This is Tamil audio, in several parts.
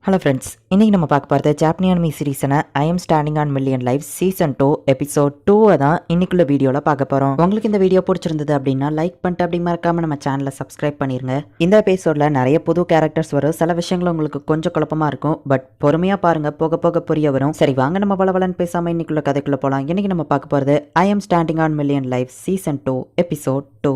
ஹலோ ஃப்ரெண்ட்ஸ், இன்றைக்கி நம்ம பார்க்க போகிறது ஜாப்பனீஸ் அனிமி சீரீஸான I'm standing on million life season 2 episode 2 தான் இன்னைக்குள்ள வீடியோவில் பார்க்க போகிறோம். உங்களுக்கு இந்த வீடியோ பிடிச்சிருந்தது அப்படின்னா லைக் பண்ணிட்டு அப்படி மறக்காமல் நம்ம சேனலை சப்ஸ்கிரைப் பண்ணிடுங்க. இந்த எபிசோடில் நிறைய புது கேரக்டர்ஸ் வரும். சில விஷயங்கள் உங்களுக்கு கொஞ்சம் குழப்பமாக இருக்கும், பட் பொறுமையாக பாருங்கள், போக போக புரிய வரும். சரி வாங்க நம்ம வளவலன்னு பேசாமல் இன்னைக்குள்ள கதைக்குள்ளே போகலாம். இன்றைக்கி நம்ம பார்க்க போகிறது I am standing on million life season 2 episode 2.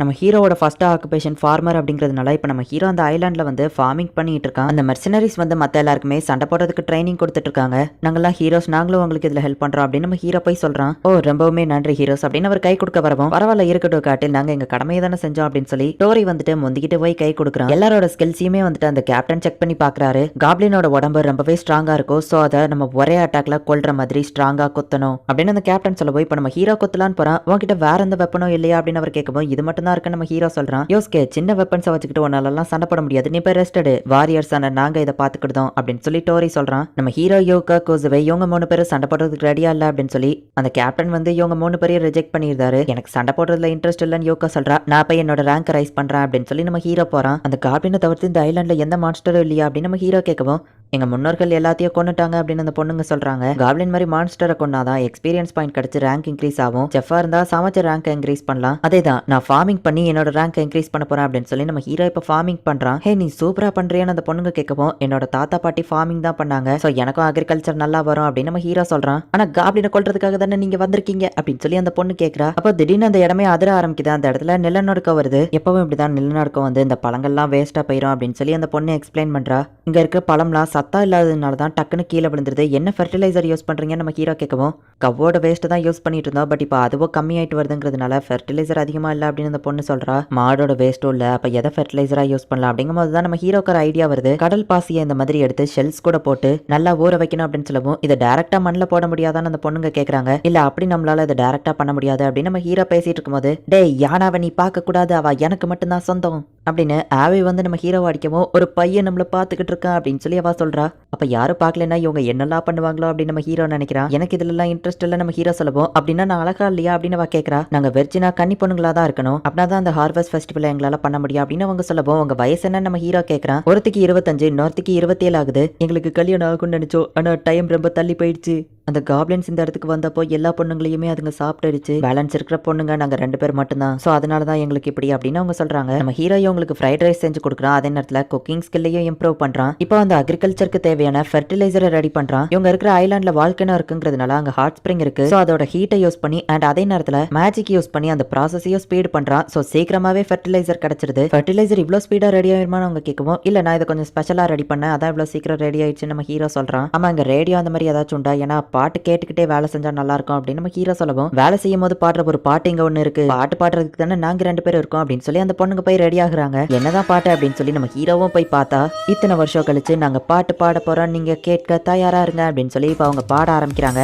நம்ம ஹீரோவோட ஃபர்ஸ்ட் ஆக்குபேஷன் ஃபார்மர் அப்படிங்கிறதுனால இப்போ நம்ம ஹீரோ அந்த ஐலாண்டில் வந்து ஃபார்மிங் பண்ணிட்டு இருக்கான். அந்த மெர்சனரிஸ் வந்து மற்ற எல்லாருக்குமே சண்டை போடுறதுக்கு ட்ரைனிங் கொடுத்துட்டு இருக்காங்க. நாங்கெல்லாம் ஹீரோஸ், நாங்களும் உங்களுக்கு இதில் ஹெல்ப் பண்ணுறோம் அப்படின்னு நம்ம ஹீரோ போய் சொல்கிறான். ஓ ரொம்பவுமே நன்றி ஹீரோஸ் அப்படின்னு அவர் கை கொடுக்க வரவும், பரவாயில்ல இருக்கட்டும் காட்டில், நாங்கள் எங்கள் கடமையை தானே செஞ்சோம் அப்படின்னு சொல்லி டோரி வந்துட்டு முந்திக்கிட்டு போய் கை கொடுக்குறான். எல்லாரோட ஸ்கில்ஸையுமே வந்துட்டு அந்த கேப்டன் செக் பண்ணி பார்க்குறாரு. காப்ளினோட உடம்பு ரொம்பவே ஸ்ட்ராங்காக இருக்கும், ஸோ அதை நம்ம ஒரே அட்டாக்ல கொல்ற மாதிரி ஸ்ட்ராங்காக குத்தணும் அப்படின்னு அந்த கேப்டன் சொல்ல போய் இப்போ நம்ம ஹீரோ குத்தலான்னு போகிறான். உங்ககிட்ட வேற எந்த வெப்பனும் இல்லையா அப்படின்னு அவர் கேட்கும்போது இது மட்டும் தான் இருக்கு நம்ம ஹீரோ சொல்றான். யோஸ்கே, சின்ன வெப்பன்ஸை வச்சுக்கிட்டு உன்னாலலாம் சண்டை போட முடியாது, நீ போய் ரெஸ்ட் எடு, வாரியர்ஸ் ஆன நாங்க இதை பாத்துக்கிட்டோம் அப்படின்னு சொல்லி டோரி சொல்றான். நம்ம ஹீரோ யோகா கோசுவே இவங்க 3 பேரும் சண்டை போடுறதுக்கு ரெடியா இல்ல அப்படின்னு சொல்லி அந்த கேப்டன் வந்து இவங்க 3 பேரையும் ரிஜெக்ட் பண்ணியிருந்தாரு. எனக்கு சண்டை போடுறதுல இன்ட்ரெஸ்ட் இல்லைன்னு யோகா சொல்றா. நான் போய் என்னோட ரேங்க் ரைஸ் பண்றேன் அப்படின்னு சொல்லி நம்ம ஹீரோ போறான். அந்த காப்ளினை தவிர்த்து இந்த ஐலாண்ட்ல எந்த மான்ஸ்டரும் இல்லையா அப்படின்னு நம்ம ஹீரோ கேட்கவும், எங்க முன்னோர்கள் எல்லாத்தையும் கொண்டுட்டாங்க அப்படின்னு அந்த பொண்ணுங்க சொல்றாங்க. காப்ளின் மாதிரி மான்ஸ்டரை கொண்டாதான் எக்ஸ்பீரியன்ஸ் பாயிண்ட் கிடைச்சு ரேங்க் இன்க்ரீஸ் ஆகும். செஃபா இருந்தா சமைச்ச ரேங்க் இன்க்ரீஸ் பண்ணலாம். அதேதான் நான் ஃபார்மிங் பண்ணி என்னோட ரேங்க் இன்க்ரீஸ் பண்ண போறேன் அப்படின்னு சொல்லி நம்ம ஹீரோ இப்ப ஃபார்மிங் பண்றான். ஹே நீ சூப்பரா பண்றியான்னு அந்த பொண்ணுங்க கேட்கவும், என்னோட தாத்தா பாட்டி ஃபார்மிங் தான் பண்ணாங்க, சோ எனக்கும் அக்ரிகல்ச்சர் நல்லா வரும் அப்படின்னு நம்ம ஹீரோ சொல்றான். ஆனா காப்ளினை கொல்றதுக்காக தானே நீங்க வந்திருக்கீங்க அப்படின்னு சொல்லி அந்த பொண்ணு கேட்கறா. அப்போ திடீர்னு அந்த இடமே அதிர ஆரம்பிக்குது. அந்த இடத்துல நிலநடுக்கம் வருது. எப்பவும் இப்படிதான் நிலநடுக்கம் வந்து இந்த பழங்கள்லாம் வேஸ்டா போயிடும் அப்படின்னு சொல்லி அந்த பொண்ணு எக்ஸ்பிளைன் பண்றா. இங்க இருக்க பழம்லாம் சத்தா இல்லாததுனால தான் டக்குன்னு கீழே விழுந்துருது. என்ன ஃபெர்டிலைசர் யூஸ் பண்றீங்கன்னு நம்ம ஹீரோ கேட்கவும், கவ்வோட வேஸ்ட் தான் யூஸ் பண்ணிட்டு இருந்தோம், பட் இப்போ அதுவும் கம்மியாயிட்டு வருதுங்கிறதுனால ஃபெர்டிலைசர் அதிகமா இல்ல அப்படின்னு அந்த பொண்ணு சொல்றா. மாடோட வேஸ்ட்டும் இல்ல, அப்ப எதை ஃபெர்டிலைசரா யூஸ் பண்ணலாம் அப்படிங்கும் போது தான் நம்ம ஹீரோக்கு ஒரு ஐடியா வருது. கடல் பாசியை இந்த மாதிரி எடுத்து ஷெல்ஸ் கூட போட்டு நல்லா ஊற வைக்கணும் அப்படின்னு சொல்லவும், இதை டைரக்டா மண்ணில் போட முடியாதான்னு அந்த பொண்ணுங்க கேட்கறாங்க. இல்ல அப்படி நம்மளால இதை டைரக்டா பண்ண முடியாது அப்படின்னு நம்ம ஹீரோ பேசிட்டு இருக்கும்போது, டேய் யானாவை நீ பார்க்க கூடாது, அவ எனக்கு மட்டும் தான் சொந்தம் அப்படின்னு ஆவி வந்து நம்ம ஹீரோவை அடிக்கவும், ஒரு பையன் நம்மள பாத்துக்கிட்டு இருக்கான் அப்படின்னு சொல்லி அவ சொல்றா. அப்ப யாரும் பார்க்கலன்னா இவங்க என்னெல்லாம் பண்ணுவாங்களோ அப்படின்னு நம்ம ஹீரோ நினைக்கிறான். எனக்கு இதுல எல்லாம் இன்ட்ரெஸ்ட் இல்ல நம்ம ஹீரோ சொல்லவும், அப்படின்னா நான் அழகா இல்லையா அப்படின்னு அவ கேட்கறா. நாங்க வெர்ஜினா கன்னி பொண்ணுங்களா தான் இருக்கணும், அப்படின்னா தான் அந்த ஹார்வெஸ்ட் ஃபெஸ்டிவல் எங்களால பண்ண முடியும் அப்படின்னு அவங்க சொல்லவும், உங்க வயசு என்ன நம்ம ஹீரோ கேட்கறான். ஒருத்திக்கு 25, இன்னொருத்திக்கு 27 ஆகுது. எங்களுக்கு கல்யாணம் ஆகும்னு நினைச்சோம், ஆனா டைம் ரொம்ப தள்ளி போயிடுச்சு. அந்த காப்ளின்ஸ் இந்த இடத்துக்கு வந்தப்போ எல்லா பொண்ணுங்களையுமே அதுங்க சாப்பிட்டுடுச்சு. பேலன்ஸ் இருக்கிற பொண்ணுங்க நாங்க 2 பேர் மட்டும்தான், சோ அதனாலதான் எங்களுக்கு இப்படி அப்படின்னு அவங்க சொல்றாங்க. நம்ம ஹீரோ உங்களுக்கு ஃப்ரைட் ரைஸ் செஞ்சு கொடுக்குறான், அதே நேரத்துல குக்கிங் ஸ்கில்லையும் இம்ப்ரூவ் பண்றான். இப்போ அந்த அக்ரிகல்ச்சருக்கு தேவையான ஃபெர்டிலைசரை ரெடி பண்றான். இவங்க இருக்கிற ஐலாண்ட்ல வால்கனோ இருக்குங்கிறதுனால அங்க ஹாட் ஸ்பிரிங் இருக்கு, சோ அதோட ஹீட்டை யூஸ் பண்ணி அண்ட் அதே நேரத்துல மேஜிக் யூஸ் பண்ணி அந்த ப்ராசஸையும் ஸ்பீட் பண்றான். சோ சீக்கிரமாவே ஃபெர்டிலைசர் கிடைச்சிருது. ஃபெர்டிலைசர் இவ்வளவு ஸ்பீடா ரெடி ஆயிருமான்னு அவங்க கேட்கவும், இல்ல நான் இதை கொஞ்சம் ஸ்பெஷலா ரெடி பண்ணேன், அதான் இவ்வளவு சீக்கிரம் ரெடி ஆயிடுச்சு நம்ம ஹீரோ சொல்றான். ஆமா இங்க ரேடியோ அந்த மாதிரி ஏதாச்சும் உண்டா, ஏன்னா பாட்டு கேட்டுக்கிட்டே வேலை செஞ்சா நல்லா இருக்கும் அப்படின்னு நம்ம ஹீரோ சொல்லவும், வேலை செய்யும் போது பாடுற ஒரு பாட்டு இங்க ஒண்ணு இருக்கு, பாட்டு பாடுறதுக்கு தானே நாங்க 2 பேரும் இருக்கோம் அப்படின்னு சொல்லி அந்த பொண்ணுங்க போய் ரெடி ஆகுறாங்க. என்னதான் பாட்டு அப்படின்னு சொல்லி நம்ம ஹீரோவும் போய் பார்த்தா, இத்தனை வருஷம் கழிச்சு நாங்க பாட்டு பாட போறோம், நீங்க கேட்க தயாரா இருங்க அப்படின்னு சொல்லி இப்ப அவங்க பாட ஆரம்பிக்கிறாங்க.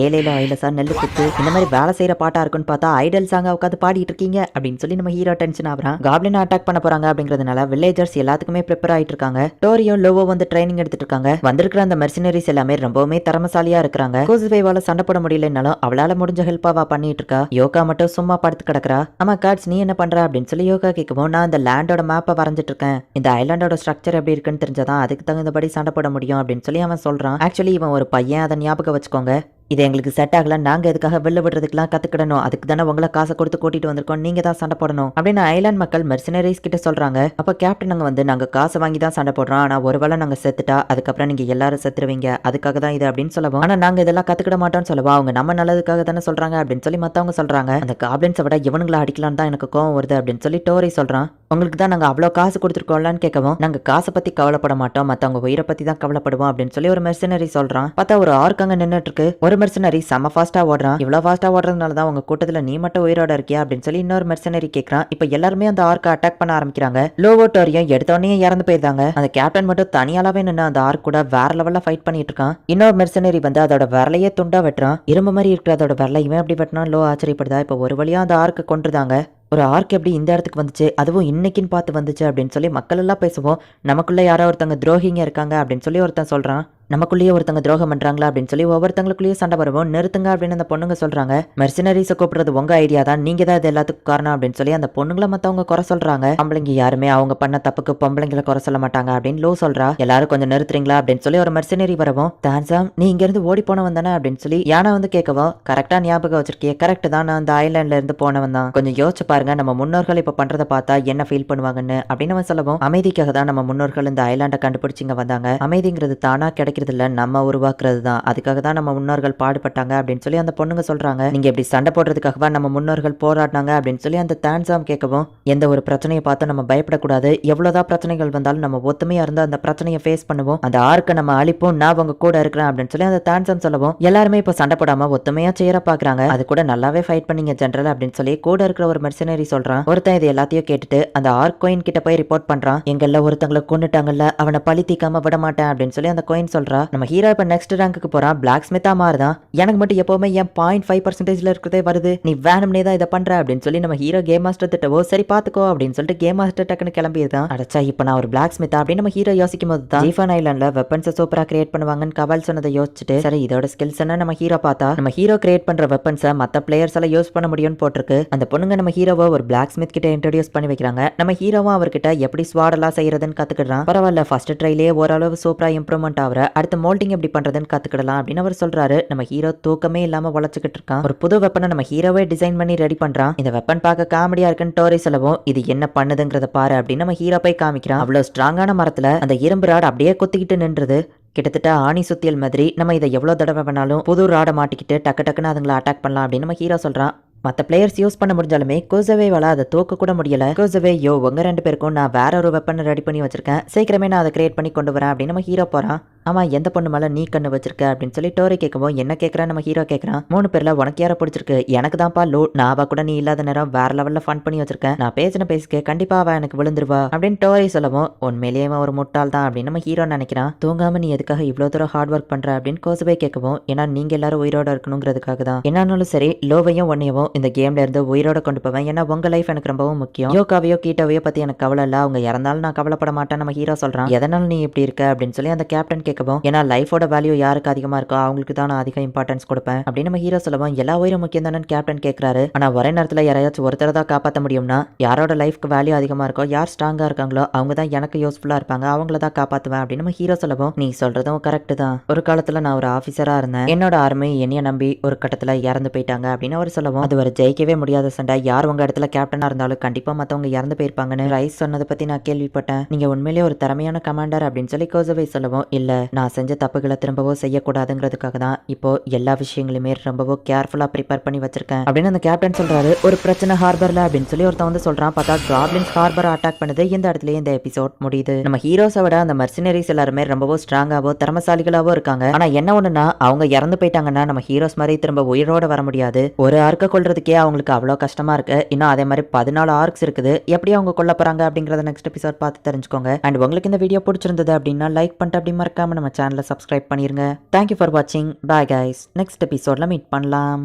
ஏழையில ஐலசா நெல்லு குத்து இந்த மாதிரி வேலை செய்யற பாட்டா இருக்குன்னு பார்த்தா ஐடல் சாங்க உட்காந்து பாடிட்டு இருக்கீங்க அப்படின்னு சொல்லி நம்ம ஹீரோ டென்ஷன் ஆகுறான். காப்ளின் அட்டாக் பண்ண போறாங்க அப்படிங்கிறதுனால வில்லேஜர்ஸ் எல்லாத்துக்குமே ப்ரிப்பேர் ஆயிட்டு இருக்காங்க. டோரியோ லோவோ வந்து ட்ரைனிங் எடுத்துட்டு இருக்காங்க. வந்திருக்கிற அந்த மெர்சினரிஸ் எல்லாமே ரொம்பவுமே திறமசாலியா இருக்காங்க. கோசுவேவால சண்டை போட முடியலனாலும் அவளால முடிஞ்ச ஹெல்ப்பாவா பண்ணிட்டு இருக்கா. யோகா மட்டும் சும்மா படுத்து கிடக்குறா. ஆமா காட்ஸ் நீ என்ன பண்ற அப்படின்னு சொல்லி யோகா கேட்கவும், நான் இந்த லேண்டோட மேப்பை வரைஞ்சிட்டு இருக்கேன், இந்த ஐலாண்டோட ஸ்ட்ரக்சர் எப்படி இருக்குன்னு தெரிஞ்சாதான் அதுக்கு தகுந்தபடி சண்டை போட முடியும் அப்படின்னு சொல்லி அவன் சொல்றான். ஆக்சுவலி இவன் ஒரு பையன், அதை ஞாபகம் வச்சுக்கோங்க. இது எங்களுக்கு செட் ஆகல, நாங்க எதுக்காக வெளில விடுறதுக்குலாம் கத்துக்கிடணும், அதுக்கு தானே உங்களை காசை கொடுத்து கூட்டிட்டு வந்திருக்கோம், நீங்க தான் சண்டை போடணும் அப்படின்னு ஐலாண்ட் மக்கள் மெர்சினரிஸ் கிட்ட சொல்றாங்க. அப்ப கேப்டன் அங்க வந்து, நாங்க காசை வாங்கி தான் சண்டை போடுறோம், ஆனா ஒருவேளை நாங்க செத்துட்டா அதுக்கப்புறம் நீங்க எல்லாரும் செத்துருவீங்க, அதுக்காக தான் இது அப்படின்னு சொல்லவும், ஆனா நாங்க இதெல்லாம் கத்துக்கிட மாட்டோம்னு சொல்லவா, அவங்க நம்ம நல்லதுக்காக தானே சொல்றாங்க அப்படின்னு சொல்லி மத்தவங்க சொல்றாங்க. அந்த காப்ளின்ஸை விட இவனுங்களை அடிக்கலான்னு தான் எனக்கு கோவம் வருது அப்படின்னு சொல்லி டோரி சொல்றான். உங்களுக்கு தான் நாங்க அவ்வளவு காசு கொடுத்துருக்கோம்லான்னு கேட்கவும், நாங்க காசை பத்தி கவலைப்பட மாட்டோம், மத்தவங்க உயிரை பத்தி தான் கவலைப்படுவோம் அப்படின்னு சொல்லி ஒரு மெர்சினரி சொல்றான். பார்த்தா ஒரு ஆர்க் அங்க நின்னுட்டு இருக்கு. ஒரு மெர்சினரி செம ஃபாஸ்டா ஓடுறான். இவ்வளவு ஃபாஸ்டா ஓடுறதுனால தான் உங்க கூட்டத்துல நீ மட்டும் உயிரோட இருக்கியா அப்படின்னு சொல்லி இன்னொரு மெர்சனரி கேட்கறான். இப்ப எல்லாருமே அந்த ஆர்க்க அட்டாக் பண்ண ஆரம்பிக்கிறாங்க. லோவோ டோரியும் எடுத்தோடனே இறந்து போயிருந்தாங்க. அந்த கேப்டன் மட்டும் தனியாலாவே நின்று அந்த ஆர்க் கூட வேற லெவல்ல ஃபைட் பண்ணிட்டு இருக்கான். இன்னொரு மெர்சனரி வந்து அதோட விரலையே துண்டா வெட்டுறான். இரும்பு மாதிரி இருக்கிற அதோட விரலை இவன் எப்படி வெட்டினா லோ ஆச்சரியப்படுதா. இப்ப ஒரு வழியா அந்த ஆர்க்க கொண்டுதாங்க. ஒரு ஆர்க் எப்படி இந்த இடத்துக்கு வந்துச்சு, அதுவும் இன்னைக்குன்னு பார்த்து வந்துச்சு அப்படின்னு சொல்லி மக்கள் எல்லாம் பேசுவோம். நமக்குள்ள யாரோ ஒருத்தங்க துரோகிங்க இருக்காங்க அப்படின்னு சொல்லி ஒருத்தன் சொல்றான். நமக்குள்ளேயே ஒருத்தங்க துரோகம் பண்றாங்களா அப்படின்னு சொல்லி ஒவ்வொருத்தங்களுக்குள்ளேயே சண்டை வருவோம். நிறுத்துங்க அப்படின்னு அந்த பொண்ணுங்க சொல்றாங்க. மெர்சினரிஸை கூப்பிடுறது உங்க ஐடியா தான், நீங்க தான் இது எல்லாத்துக்கும் காரணம் அப்படின்னு சொல்லி அந்த பொண்ணுங்களை மத்தவங்க குறை சொல்றாங்க. பொம்பளைங்க யாருமே அவங்க பண்ண தப்புக்கு பொம்பளைங்களை குறை சொல்ல மாட்டாங்க அப்படின்னு லோ சொல்றா. எல்லாரும் கொஞ்சம் நிறுத்துறீங்களா அப்படின்னு சொல்லி ஒரு மெர்சினரி வரவும், தான்சாம் நீ இங்க இருந்து ஓடி போனவன் தானே அப்படின்னு சொல்லி யானை வந்து கேட்கவும், கரெக்டா ஞாபகம் வச்சிருக்கியே, கரெக்ட் தான், நான் அந்த ஐலாண்ட்ல இருந்து போனவன் தான். கொஞ்சம் யோசிச்சு பாருங்க, நம்ம முன்னோர்கள் இப்ப பண்றதை பார்த்தா என்ன ஃபீல் பண்ணுவாங்கன்னு அப்படின்னு அவன் சொல்லவும், அமைதிக்காக தான் நம்ம முன்னோர்கள் இந்த ஐலாண்டை கண்டுபிடிச்சிங்க வந்தாங்க. அமைதிங்கிறது தானா கிடைக்கிறது இல்ல, நம்ம உருவாக்குறது தான். அதுக்காக தான் நம்ம முன்னோர்கள் பாடுபட்டாங்க அப்படின்னு சொல்லி அந்த பொண்ணுங்க சொல்றாங்க. நீங்க இப்படி சண்டை போடுறதுக்காகவா நம்ம முன்னோர்கள் போராடினாங்க அப்படின்னு சொல்லி அந்த தான்சாம் கேட்கவும், எந்த ஒரு பிரச்சனையை பார்த்து நம்ம பயப்படக்கூடாது, எவ்வளவுதான் பிரச்சனைகள் வந்தாலும் நம்ம ஒத்துமையா இருந்து அந்த பிரச்சனையை ஃபேஸ் பண்ணுவோம், அந்த ஆர்க்க நம்ம அழிப்போம், நான் உங்க கூட இருக்கிறேன் அப்படின்னு சொல்லி அந்த தான்சாம் சொல்லவும், எல்லாருமே இப்ப சண்டை போடாம ஒத்துமையா செய்யற பாக்குறாங்க. அது கூட நல்லாவே ஃபைட் பண்ணீங்க ஜெனரல் அப்படின்னு சொல்லி கூட இருக்கிற ஒரு மெர்சினரி சொல்றான். ஒருத்தன் இது எல்லாத்தையும் கேட்டுட்டு அந்த ஆர்க் கோயின் கிட்ட போய் ரிப்போர்ட் பண்றான். எங்கெல்லாம் ஒருத்தங்களை கொண்டுட்டாங்கல்ல, அவனை பழி தீக்காம விட மாட்டேன் அப்படின்னு சொல்லி அந்த கோயின் சொல்றா. நம்ம ஹீரோ இப்ப நெக்ஸ்ட் ரேங்க்கு போறான், பிளாக் ஸ்மித்தா மாறுதான். எனக்கு மட்டும் எப்பவுமே என் 0.5% இருக்கிறதே வருது, நீ வேணும்னே தான் இதை பண்ற அப்படின்னு சொல்லி நம்ம ஹீரோ கேம் மாஸ்டர் திட்டவோ, சரி பாத்துக்கோ அப்படின்னு சொல்லிட்டு கேம் மாஸ்டர் டக்குன்னு கிளம்பியதான். அடச்சா இப்ப நான் ஒரு பிளாக் ஸ்மித்தா அப்படின்னு நம்ம ஹீரோ யோசிக்கும் போது தான் ஜீஃபன் ஐலாண்ட்ல வெப்பன்ஸை சூப்பரா கிரியேட் பண்ணுவாங்கன்னு கவல் சொன்னதை யோசிச்சுட்டு, சரி இதோட ஸ்கில்ஸ் என்ன நம்ம ஹீரோ பார்த்தா நம்ம ஹீரோ கிரியேட் பண்ற வெப்பன்ஸை மத்த பிளேயர்ஸ் எல்லாம் யூஸ் பண்ண முடியும்னு போட்டிருக்கு. அந்த பொண்ணுங்க நம்ம ஹீரோவை ஒரு பிளாக் ஸ்மித் கிட்ட இன்ட்ரோடியூஸ் பண்ணி வைக்கிறாங்க. நம்ம ஹீரோவும் அவர்கிட்ட எப்படி ஸ்வாட் எல்லாம் செய்யறதுன்னு கத்துக்கிடுறான். பரவாயில்ல, ஃபர்ஸ்ட் ட்ரைலே ஓரளவு சூப்பரா இம்ப்ரூவ்மெண்ட் ஆகுற, அடுத்த மோல்டிங் எப்படி பண்றதுன்னு கத்துக்கிடலாம் அப்படின்னு அவர் சொல்றாரு. நம்ம ஹீரோ தூக்கமே இல்லாம உழைச்சுக்கிட்டு இருக்கான். ஒரு புது வெப்பனை நம்ம ஹீரோவே டிசைன் பண்ணி ரெடி பண்றான். இந்த வெப்பன் பார்க்க காமெடியா இருக்குன்னு டோரி சொல்லவும், இது என்ன பண்ணுதுங்கிறத பாரு அப்படின்னு நம்ம ஹீரோ போய் காமிக்கிறான். அவ்வளவு ஸ்ட்ராங்கான மரத்துல அந்த இரும்பு ராட் அப்படியே கொத்திக்கிட்டு நின்றுது. கிட்டத்தட்ட ஆணி சுத்தியல் மாதிரி. நம்ம இதை எவ்வளவு தடவை வேணாலும் புது ராடை மாட்டிக்கிட்டு டக்கு டக்குன்னு அதுங்களை அட்டாக் பண்ணலாம் அப்படின்னு நம்ம ஹீரோ சொல்றான். மற்ற பிளேயர்ஸ் யூஸ் பண்ண முடிஞ்சாலுமே கோசவேவால அதை தூக்க கூட முடியல. கோசவே யோ உங்க 2 பேருக்கும் நான் வேற ஒரு வெப்பன் ரெடி பண்ணி வச்சிருக்கேன், சீக்கிரமே நான் அதை கிரியேட் பண்ணி கொண்டு வரேன் அப்படின்னு நம்ம ஹீரோ போறான். ஆமா, எந்த பொண்ணு மேல நீ கண்ணு வச்சிருக்க அப்படின்னு சொல்லி டோரி கேட்கவும், என்ன கேட்கறான் நம்ம ஹீரோ கேட்கறான். 3 பேர்ல உனக்கு யாரை பிடிச்சிருக்கு, எனக்கு தான்ப்பா லோ, நான் கூட நீ இல்லாத நேரம் வேற லெவல்ல ஃபன் பண்ணி வச்சிருக்கேன், நான் பேசின பேசிக்க கண்டிப்பா அவ எனக்கு விழுந்துருவா அப்படின்னு டோரி சொல்லவும், உண்மையிலேயே ஒரு முட்டாள் தான் அப்படின்னு நம்ம ஹீரோ நினைக்கிறான். தூங்காம நீ எதுக்காக இவ்வளவு தூரம் ஹார்ட் ஒர்க் பண்ற அப்படின்னு கோசவே கேட்கவும், ஏன்னா நீங்க எல்லாரும் உயிரோட இருக்கணுங்கிறதுக்காக தான், என்னாலும் சரி லோவையும் ஒன்னையவும் இந்த கேம்ல இருந்து உயிரோட கொண்டு போவேன், ஏன்னா உங்க லைஃப் எனக்கு ரொம்பவும் முக்கியம். யோகாவையோ கீட்டாவையோ பத்தி எனக்கு கவலை இல்ல, அவங்க இறந்தாலும் நான் கவலைப்பட மாட்டேன் நம்ம ஹீரோ சொல்றான். எதனால நீ இப்படி இருக்க அப்படின்னு சொல்லி அந்த கேப்டன் கேட்கவும், ஏன்னா லைஃபோட வேல்யூ யாருக்கு அதிகமா இருக்கோ அவங்களுக்கு தான் நான் அதிக இம்பார்ட்டன்ஸ் கொடுப்பேன் அப்படின்னு நம்ம ஹீரோ சொல்லவும், எல்லா உயிரும் முக்கியம் தானே கேப்டன் கேட்கறாரு. ஆனா ஒரே நேரத்துல யாராச்சும் ஒருத்தரை தான் காப்பாற்ற முடியும்னா, யாரோட லைஃப்க்கு வேல்யூ அதிகமா இருக்கோ, யார் ஸ்ட்ராங்கா இருக்காங்களோ அவங்க தான் எனக்கு யூஸ்ஃபுல்லா இருப்பாங்க, அவங்கள தான் காப்பாத்துவேன் அப்படின்னு நம்ம ஹீரோ சொல்லவும், நீ சொல்றதும் கரெக்ட் தான், ஒரு காலத்துல நான் ஒரு ஆபீசரா இருந்தேன், என்னோட ஆர்மி என்னைய நம்பி ஒரு கட்டத்துல இறந்து போயிட்டாங்க அப்படின்னு அவர் சொல்லவும், அது ஒரு ஜெயிக்கவே முடியாத சண்டை, யார் உங்க இடத்துல கேப்டனா இருந்தாலும் கண்டிப்பா மத்தவங்க இறந்து போயிருப்பாங்கன்னு ரைஸ் சொன்னதை பத்தி நான் கேள்விப்பட்டேன், நீங்க உண்மையிலேயே ஒரு திறமையான கமாண்டர் அப்படின்னு சொல்லி கோசவே சொல்லவும், இல்ல நான் செஞ்ச தப்புகளை திரும்பவும் செய்யக்கூடாதுங்கிறதுக்காக தான் இப்போ எல்லா விஷயங்களுமே ரொம்பவும் கேர்ஃபுல்லா ப்ரிப்பேர் பண்ணி வச்சிருக்கேன் அப்படின்னு அந்த கேப்டன் சொல்றாரு. ஒரு பிரச்சனை ஹார்பர்ல அப்படின்னு சொல்லி ஒருத்தன் வந்து சொல்றான். பார்த்தா காப்லின்ஸ் ஹார்பர் அட்டாக் பண்ணுது. இந்த இடத்துல இந்த எபிசோட் முடியுது. நம்ம ஹீரோஸை விட அந்த மர்சினரிஸ் எல்லாருமே ரொம்பவும் ஸ்ட்ராங்காவோ திறமசாலிகளாவோ இருக்காங்க. ஆனா என்ன ஒண்ணுன்னா, அவங்க இறந்து போயிட்டாங்கன்னா நம்ம ஹீரோஸ் மாதிரி திரும்ப உயிரோட வர முடியாது. ஒரு ஆர்க்க கொள்றதுக்கே அவங்களுக்கு அவ்வளவு கஷ்டமா இருக்கு, இன்னும் அதே மாதிரி 14 ஆர்க்ஸ் இருக்குது, எப்படி அவங்க கொல்ல போறாங்க அப்படிங்கறத நெக்ஸ்ட் எபிசோட் பார்த்து தெரிஞ்சுக்கோங்க. அண்ட் உங்களுக்கு இந்த வீடியோ பிடிச்சிருந்தது அப்படின்னா லைக் பண்ணிட்டு அப்படி மறக்காம நம்ம சேனலை சப்ஸ்கிரைப் பண்ணிருங்க. தேங்க்யூ ஃபார் வாட்சிங். Bye guys. நெக்ஸ்ட் எபிசோட்ல மீட் பண்ணலாம்.